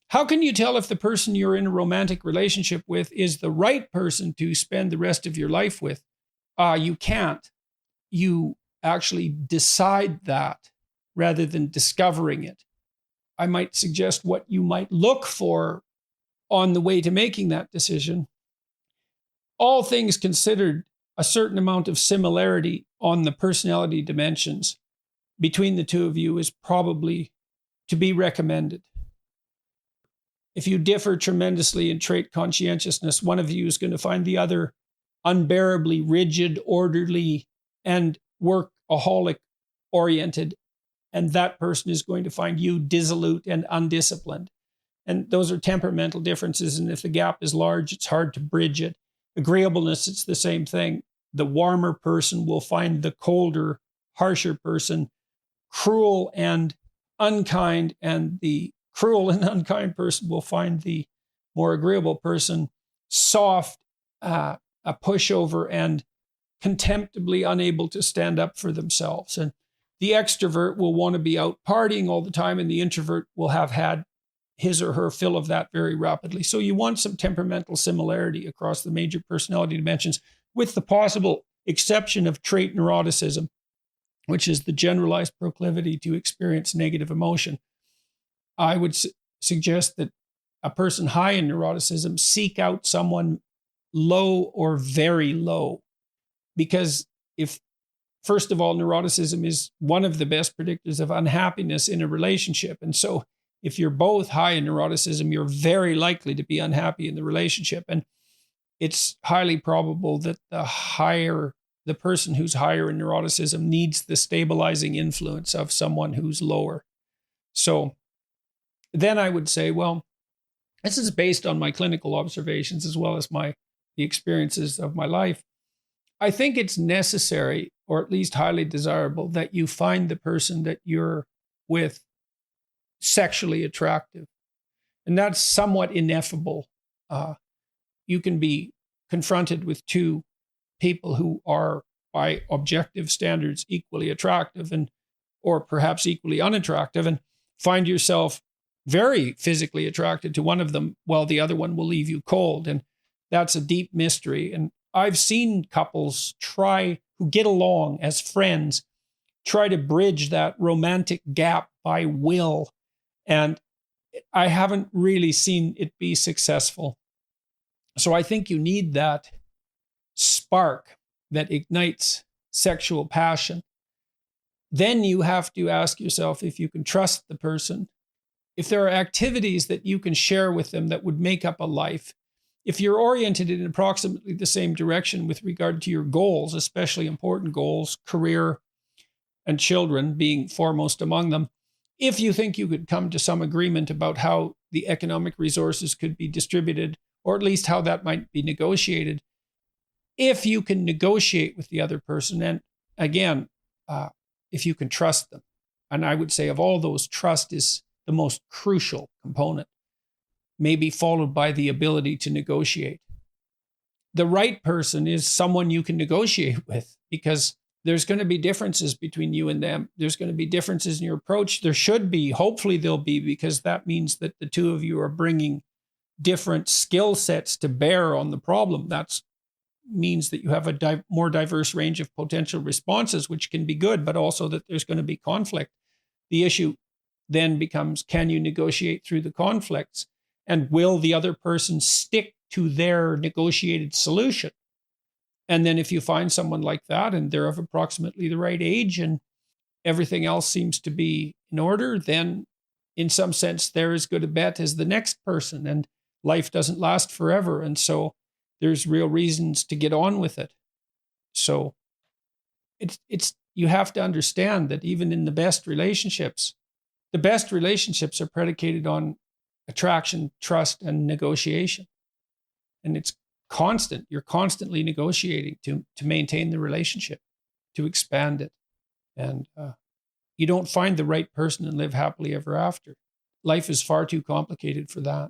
How can you tell if the person you're in a romantic relationship with is the right person to spend the rest of your life with? You can't. You actually decide that rather than discovering it. I might suggest what you might look for on the way to making that decision. All things considered, a certain amount of similarity on the personality dimensions between the two of you is probably to be recommended. If you differ tremendously in trait conscientiousness, one of you is going to find the other unbearably rigid, orderly, and workaholic oriented. And that person is going to find you dissolute and undisciplined. And those are temperamental differences. And if the gap is large, it's hard to bridge it. Agreeableness, it's the same thing. The warmer person will find the colder, harsher person cruel and unkind, and the cruel and unkind person will find the more agreeable person soft, a pushover, and contemptibly unable to stand up for themselves. And the extrovert will want to be out partying all the time, and the introvert will have had his or her fill of that very rapidly. So you want some temperamental similarity across the major personality dimensions, with the possible exception of trait neuroticism, which is the generalized proclivity to experience negative emotion. I would suggest that a person high in neuroticism seek out someone low or very low, because if, first of all, neuroticism is one of the best predictors of unhappiness in a relationship. And so if you're both high in neuroticism, you're very likely to be unhappy in the relationship. And it's highly probable that the person who's higher in neuroticism needs the stabilizing influence of someone who's lower. So then I would say, well, this is based on my clinical observations as well as the experiences of my life. I think it's necessary, or at least highly desirable, that you find the person that you're with sexually attractive. And that's somewhat ineffable. You can be confronted with two people who are, by objective standards, equally attractive or perhaps equally unattractive, and find yourself very physically attracted to one of them while the other one will leave you cold. And that's a deep mystery. And I've seen couples who get along as friends, try to bridge that romantic gap by will. And I haven't really seen it be successful. So I think you need that spark that ignites sexual passion. Then you have to ask yourself if you can trust the person, if there are activities that you can share with them that would make up a life. If you're oriented in approximately the same direction with regard to your goals, especially important goals, career and children being foremost among them, if you think you could come to some agreement about how the economic resources could be distributed, or at least how that might be negotiated, if you can negotiate with the other person, and again, if you can trust them. And I would say of all those, trust is the most crucial component, maybe followed by the ability to negotiate. The right person is someone you can negotiate with, because there's going to be differences between you and them. There's going to be differences in your approach. There should be, hopefully there'll be, because that means that the two of you are bringing different skill sets to bear on the problem. That means that you have a more diverse range of potential responses, which can be good, but also that there's going to be conflict. The issue then becomes, can you negotiate through the conflicts? And will the other person stick to their negotiated solution? And then if you find someone like that and they're of approximately the right age and everything else seems to be in order, then in some sense, they're as good a bet as the next person, and life doesn't last forever. And so there's real reasons to get on with it. So you have to understand that even in the best relationships are predicated on attraction, trust, and negotiation. And it's constant. You're constantly negotiating to maintain the relationship, to expand it. And you don't find the right person and live happily ever after. Life is far too complicated for that.